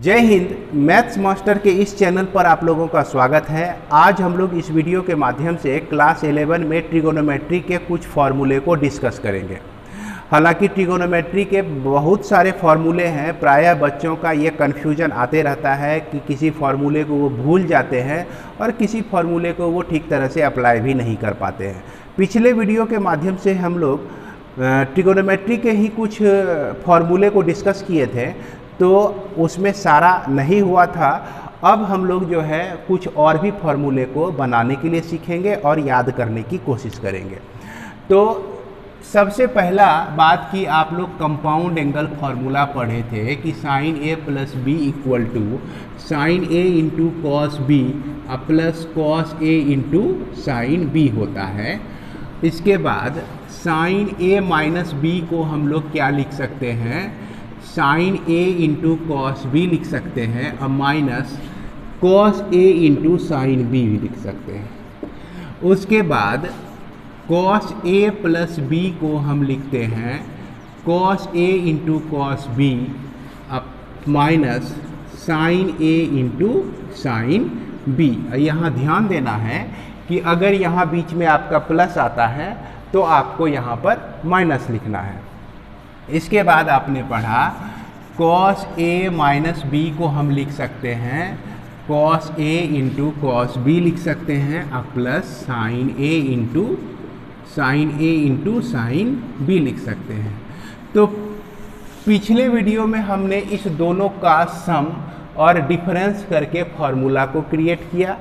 जय Hind. Maths master के इस चैनल पर आप लोगों का स्वागत है। आज हम लोग इस वीडियो के माध्यम से क्लास 11 में ट्रिगोनोमेट्री के कुछ फार्मूले को डिस्कस करेंगे। हालांकि ट्रिगोनोमेट्री के बहुत सारे फार्मूले हैं, प्रायः बच्चों का ये कन्फ्यूजन आते रहता है कि किसी फार्मूले को वो भूल जाते हैं और किसी फार्मूले को वो ठीक तरह से अप्लाई भी नहीं कर पाते हैं। पिछले वीडियो के माध्यम से हम लोग ट्रिगोनोमेट्री के ही कुछ फार्मूले को डिस्कस किए थे, तो उसमें सारा नहीं हुआ था। अब हम लोग जो है कुछ और भी फार्मूले को बनाने के लिए सीखेंगे और याद करने की कोशिश करेंगे। तो सबसे पहला बात कि आप लोग कंपाउंड एंगल फार्मूला पढ़े थे कि sine A plus B equal to sine A into cos B plus cos A into sine B होता है। इसके बाद साइन ए माइनस बी को हम लोग क्या लिख सकते हैं, sign A into cos B लिख सकते हैं और minus cos A into sine B भी लिख सकते हैं। उसके बाद कॉस ए प्लस बी को हम लिखते हैं cos A into cos B minus sine A into sine B. यहाँ ध्यान देना है कि अगर यहाँ बीच में आपका प्लस आता है तो आपको यहाँ पर माइनस लिखना है। इसके बाद आपने पढ़ा कॉस ए माइनस बी को हम लिख सकते हैं cos A into cos B लिख सकते हैं और plus sign A into sine B लिख सकते हैं। तो पिछले वीडियो में हमने इस दोनों का सम और डिफरेंस करके फार्मूला को क्रिएट किया।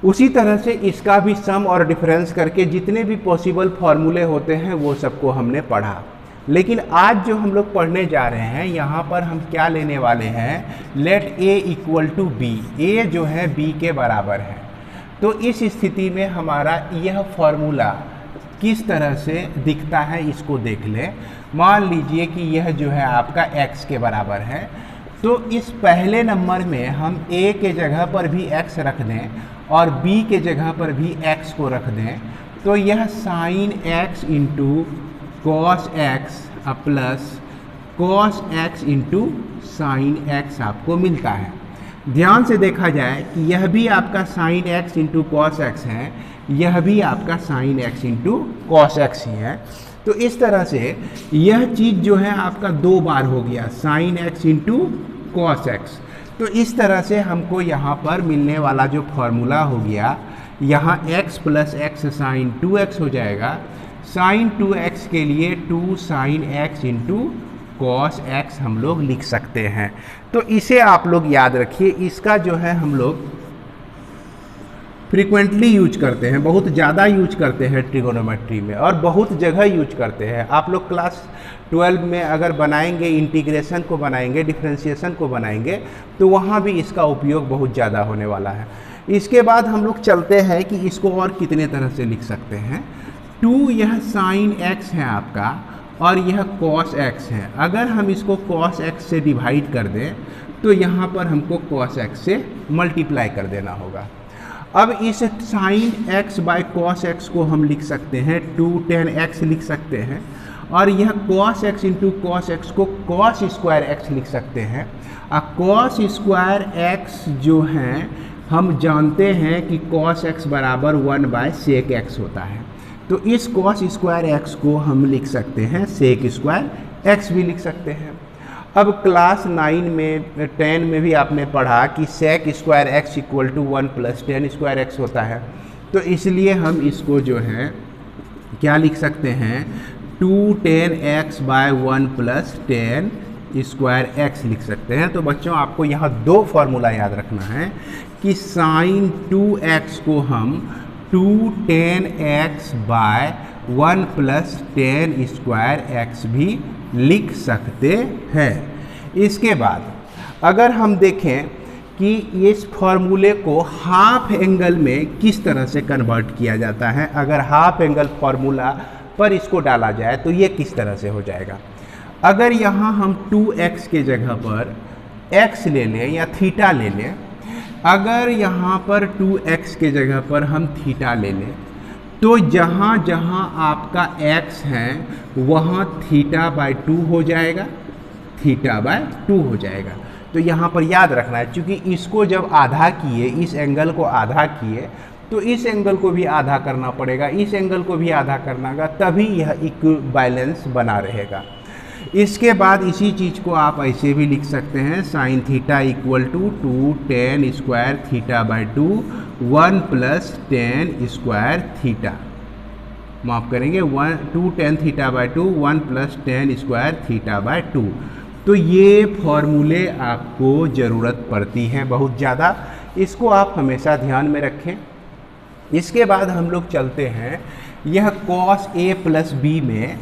उसी तरह से इसका भी सम और डिफरेंस करके जितने भी पॉसिबल फार्मूले होते हैं वो सबको हमने पढ़ा। लेकिन आज जो हम लोग पढ़ने जा रहे हैं यहाँ पर हम क्या लेने वाले हैं, let A equal to B. A जो है बी के बराबर है। तो इस स्थिति में हमारा यह फार्मूला किस तरह से दिखता है इसको देख लें। मान लीजिए कि यह जो है आपका x के बराबर है, तो इस पहले नंबर में हम a के जगह पर भी x रख दें और b के जगह पर भी x को रख दें, तो यह sine x into cos x plus cos x into sine x आपको मिलता है। ध्यान से देखा जाए कि यह भी आपका sine x into cos x है, यह भी आपका sine x into cos x ही है। तो इस तरह से यह चीज़ जो है आपका दो बार हो गया, sign x into cos x. तो इस तरह से हमको यहाँ पर मिलने वाला जो फार्मूला हो गया, यहाँ x plus x sign 2x हो जाएगा। साइन 2x के लिए 2 sine x into cos x हम लोग लिख सकते हैं। तो इसे आप लोग याद रखिए। इसका जो है हम लोग फ्रीक्वेंटली यूज करते हैं, बहुत ज़्यादा यूज करते हैं ट्रिगोनोमेट्री में और बहुत जगह यूज करते हैं। आप लोग क्लास 12 में अगर बनाएंगे, इंटीग्रेशन को बनाएंगे, डिफरेंशिएशन को बनाएंगे, तो वहाँ भी इसका उपयोग बहुत ज़्यादा होने वाला है। इसके बाद हम लोग चलते हैं कि इसको और कितने तरह से लिख सकते हैं। 2 यह साइन x है आपका और यह कॉस x है। अगर हम इसको कॉस x से डिवाइड कर दें तो यहाँ पर हमको कॉस x से मल्टीप्लाई कर देना होगा। अब इस sine x by cos x को हम लिख सकते हैं 2 tan x लिख सकते हैं और यह cos x into cos x को कॉस स्क्वायर x लिख सकते हैं। और कॉस स्क्वायर x जो है हम जानते हैं कि कॉस x बराबर 1 बाय सेक x होता है। तो इस कॉस स्क्वायर x को हम लिख सकते हैं सेक स्क्वायर x भी लिख सकते हैं। अब क्लास 9 में 10 में भी आपने पढ़ा कि sec square x equal to 1 plus tan square x होता है। तो इसलिए हम इसको जो है क्या लिख सकते हैं, 2 tan x by 1 plus tan square x लिख सकते हैं। तो बच्चों आपको यहाँ दो फार्मूला याद रखना है कि साइन 2x को हम 2 tan x by 1 plus tan square x भी लिख सकते हैं। इसके बाद अगर हम देखें कि इस फार्मूले को हाफ एंगल में किस तरह से कन्वर्ट किया जाता है, अगर हाफ एंगल फार्मूला पर इसको डाला जाए तो ये किस तरह से हो जाएगा। अगर यहाँ हम 2x के जगह पर x ले लें या थीटा ले लें, अगर यहाँ पर 2x के जगह पर हम थीटा ले लें, तो जहाँ जहाँ आपका x है वहाँ थीटा बाय 2 हो जाएगा, थीटा बाय 2 हो जाएगा। तो यहाँ पर याद रखना है, क्योंकि इसको जब आधा किए, इस एंगल को आधा किए, तो इस एंगल को भी आधा करना पड़ेगा, इस एंगल को भी आधा करना होगा, तभी यह इक्विवेलेंस बना रहेगा। इसके बाद इसी चीज़ को आप ऐसे भी लिख सकते हैं, sine theta equal to 2 tan square theta by 2 1 plus tan square theta, माफ़ करेंगे 2 tan theta by 2 1 plus tan square theta by 2। तो ये फॉर्मूले आपको ज़रूरत पड़ती है बहुत ज़्यादा, इसको आप हमेशा ध्यान में रखें। इसके बाद हम लोग चलते हैं, यह cos a प्लस बी में,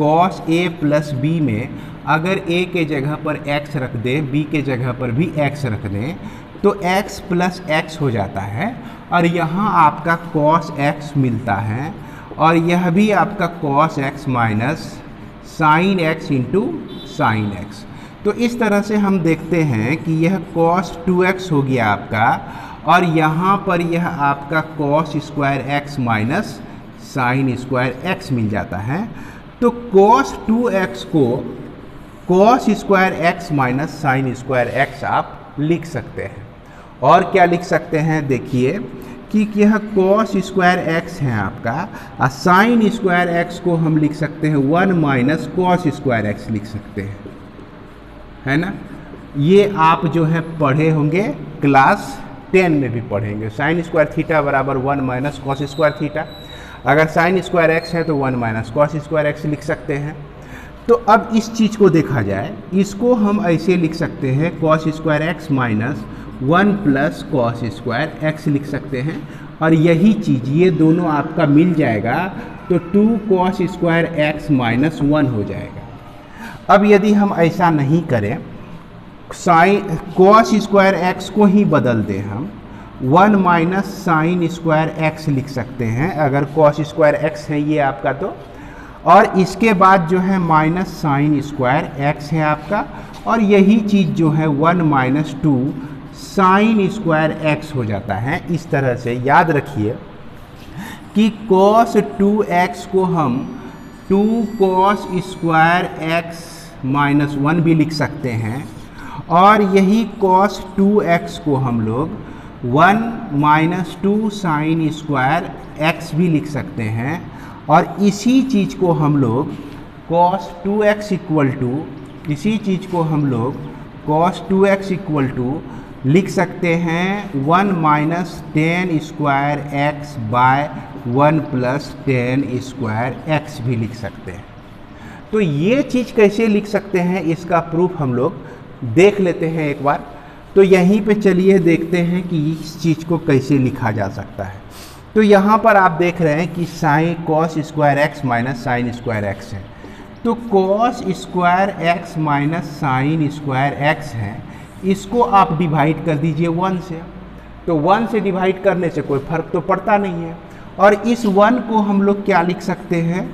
cos a प्लस बी में अगर a के जगह पर x रख दें, b के जगह पर भी x रख दें, तो x प्लस x हो जाता है, और यहाँ आपका cos x मिलता है, और यह भी आपका cos x minus sine x into sine x। तो इस तरह से हम देखते हैं कि यह cos 2x हो गया आपका, और यहाँ पर यह आपका cos square x minus sign square x मिल जाता है। तो cos 2x को cos square x minus sign square x आप लिख सकते हैं। और क्या लिख सकते हैं, देखिए कि यह cos स्क्वायर x है आपका, और साइन स्क्वायर x को हम लिख सकते हैं 1 माइनस cos स्क्वायर x लिख सकते हैं, है ना। ये आप जो है पढ़े होंगे, क्लास 10 में भी पढ़ेंगे। साइन स्क्वायर थीटा बराबर 1 माइनस कॉस स्क्वायर थीटा, अगर साइन स्क्वायर एक्स है तो 1 माइनस कॉस स्क्वायर एक्स लिख सकते हैं। तो अब इस चीज़ को देखा जाए, इसको हम ऐसे लिख सकते हैं, cos square x minus 1 plus cos square x लिख सकते हैं, और यही चीज़ ये दोनों आपका मिल जाएगा, तो 2 कॉस स्क्वायर एक्स माइनस 1 हो जाएगा। अब यदि हम ऐसा नहीं करें, साइन कॉस स्क्वायर एक्स को ही बदल दें, हम 1 माइनस साइन स्क्वायर एक्स लिख सकते हैं, अगर कॉस स्क्वायर एक्स है ये आपका तो, और इसके बाद जो है माइनस साइन स्क्वायर एक्स है आपका, और यही चीज़ जो है 1 माइनस 2 साइन स्क्वायर एक्स हो जाता है। इस तरह से याद रखिए कि cos 2x को हम 2 cos स्क्वायर एक्स माइनस 1 भी लिख सकते हैं, और यही cos 2x को हम लोग 1 माइनस 2 साइन स्क्वायर एक्स भी लिख सकते हैं, और इसी चीज़ को हम लोग cos 2x इक्वल टू, इसी चीज़ को हम लोग cos 2x इक्वल टू लिख सकते हैं 1 minus tan square x by 1 plus tan square x भी लिख सकते हैं। तो ये चीज़ कैसे लिख सकते हैं, इसका प्रूफ हम लोग देख लेते हैं एक बार। तो यहीं पे चलिए देखते हैं कि इस चीज़ को कैसे लिखा जा सकता है। तो यहाँ पर आप देख रहे हैं कि sine cos square x minus sine square x है, तो cos square x minus sine square x है, इसको आप डिवाइड कर दीजिए 1 से। तो 1 से डिवाइड करने से कोई फर्क तो पड़ता नहीं है, और इस 1 को हम लोग क्या लिख सकते हैं,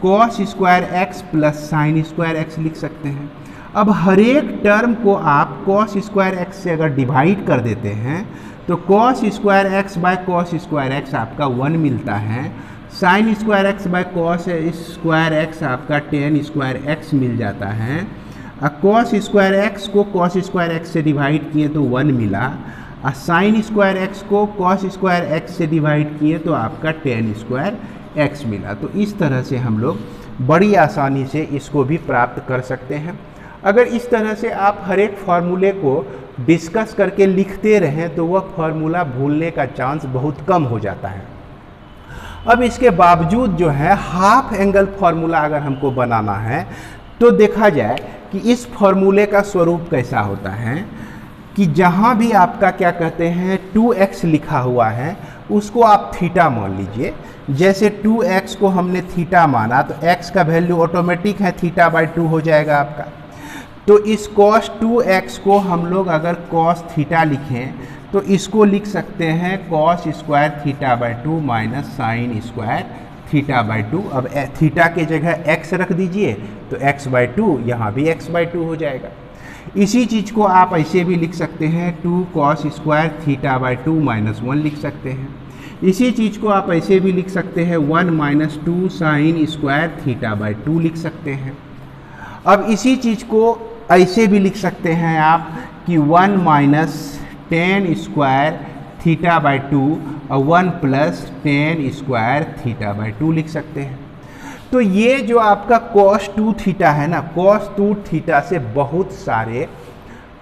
cos square x plus sine square x लिख सकते हैं। अब हर एक टर्म को आप कॉस स्क्वायर एक्स से अगर डिवाइड कर देते हैं, तो cos square x by cos square x आपका 1 मिलता है, sine square x by cos square x आपका tan स्क्वायर एक्स मिल जाता है, और कॉस स्क्वायर एक्स को कॉस स्क्वायर एक्स से डिवाइड किए तो 1 मिला, और साइन स्क्वायर एक्स को कॉस स्क्वायर एक्स से डिवाइड किए तो आपका tan स्क्वायर एक्स मिला। तो इस तरह से हम लोग बड़ी आसानी से इसको भी प्राप्त कर सकते हैं। अगर इस तरह से आप हर एक फार्मूले को डिस्कस करके लिखते रहें तो वह फार्मूला भूलने का चांस बहुत कम हो जाता है। अब इसके बावजूद जो है हाफ एंगल फार्मूला अगर हमको बनाना है, तो देखा जाए कि इस फार्मूले का स्वरूप कैसा होता है कि जहाँ भी आपका क्या कहते हैं 2x लिखा हुआ है, उसको आप थीटा मान लीजिए। जैसे 2x को हमने थीटा माना, तो x का वैल्यू ऑटोमेटिक है थीटा बाई 2 हो जाएगा आपका। तो इस cos 2x को हम लोग अगर cos थीटा लिखें, तो इसको लिख सकते हैं cos square theta by 2 minus sine square theta by 2। अब थीटा के जगह x रख दीजिए, तो x बाई 2, यहाँ भी x बाई 2 हो जाएगा। इसी चीज़ को आप ऐसे भी लिख सकते हैं 2 cos square theta by 2 minus 1 लिख सकते हैं। इसी चीज़ को आप ऐसे भी लिख सकते हैं 1 minus 2 sine square theta by 2 लिख सकते हैं। अब इसी चीज़ को ऐसे भी लिख सकते हैं आप कि 1 minus ten square theta by 2 और 1 plus tan square theta by 2 लिख सकते हैं। तो ये जो आपका cos 2 थीटा है ना, cos 2 थीटा से बहुत सारे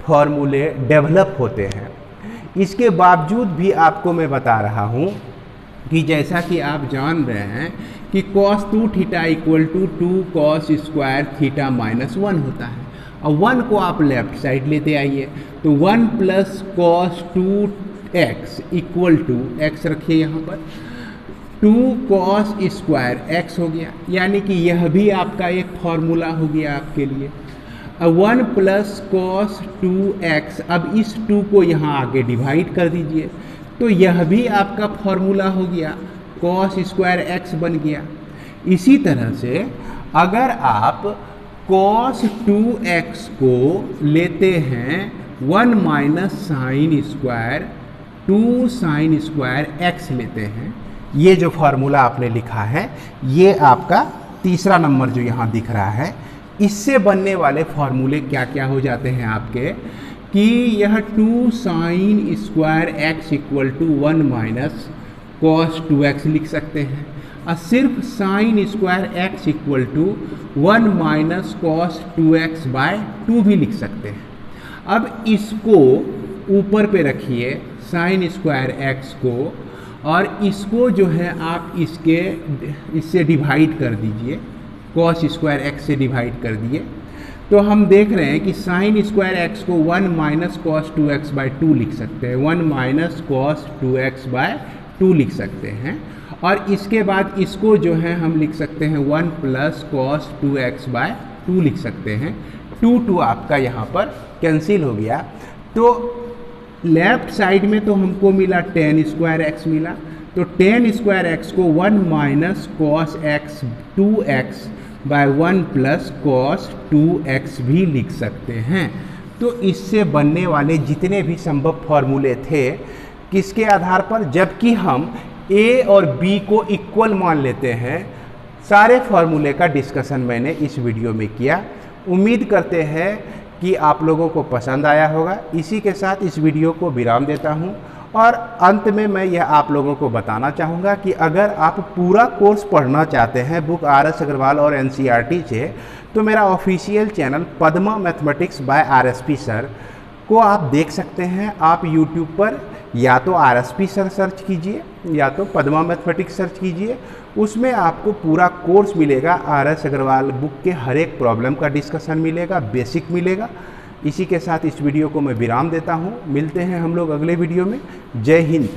फॉर्मूले डेवलप होते हैं। इसके बावजूद भी आपको मैं बता रहा हूँ कि जैसा कि आप जान रहे हैं कि cos 2 theta equal to 2 cos square theta minus 1 होता है, और 1 को आप लेफ्ट साइड लेते आइए तो 1 plus cos 2x equal to x रखिए यहाँ पर 2 cos स्क्वायर x हो गया, यानी कि यह भी आपका एक फॉर्मूला हो गया आपके लिए। अब 1 प्लस cos 2x, अब इस 2 को यहाँ आगे डिवाइड कर दीजिए तो यह भी आपका फॉर्मूला हो गया, cos स्क्वायर x बन गया। इसी तरह से अगर आप cos 2x को लेते हैं 1 minus sine square 2 sine square x लेते हैं, ये जो फॉर्मूला आपने लिखा है ये आपका तीसरा नंबर जो यहाँ दिख रहा है, इससे बनने वाले फॉर्मूले क्या क्या हो जाते हैं आपके कि यह 2 sine square x equal to 1 minus cos 2x लिख सकते हैं, और सिर्फ sine square x equal to 1 minus cos 2x by 2 भी लिख सकते हैं। अब इसको ऊपर पे रखिए साइन स्क्वायर x को, और इसको जो है आप इससे डिवाइड कर दीजिए, cos स्क्वायर x से डिवाइड कर दिए तो हम देख रहे हैं कि साइन स्क्वायर x को 1 माइनस cos 2x बाई 2 लिख सकते हैं, 1 माइनस cos 2x बाय 2 लिख सकते हैं। और इसके बाद इसको जो है हम लिख सकते हैं 1 प्लस cos 2x बाय 2 लिख सकते हैं। 2 आपका यहाँ पर कैंसिल हो गया, तो लेफ्ट साइड में तो हमको मिला टेन स्क्वायर एक्स मिला, तो टेन स्क्वायर एक्स को 1 minus cos x 2x by 1 plus cos 2x भी लिख सकते हैं। तो इससे बनने वाले जितने भी संभव फॉर्मूले थे किसके आधार पर, जबकि हम a और b को इक्वल मान लेते हैं, सारे फॉर्मूले का डिस्कशन मैंने इस वीडियो में किया। उम्मीद करते हैं कि आप लोगों को पसंद आया होगा। इसी के साथ इस वीडियो को विराम देता हूं, और अंत में मैं यह आप लोगों को बताना चाहूँगा कि अगर आप पूरा कोर्स पढ़ना चाहते हैं बुक RS अग्रवाल और NCERT से, तो मेरा official channel Padma mathematics bye RSP sir को आप देख सकते हैं। आप यूट्यूब पर या तो RSP सर सर्च कीजिए या तो पद्मा मैथमेटिक्स सर्च कीजिए, उसमें आपको पूरा कोर्स मिलेगा। RS अग्रवाल बुक के हर एक प्रॉब्लम का डिस्कशन मिलेगा, बेसिक मिलेगा। इसी के साथ इस वीडियो को मैं विराम देता हूँ। मिलते हैं हम लोग अगले वीडियो में। जय हिंद।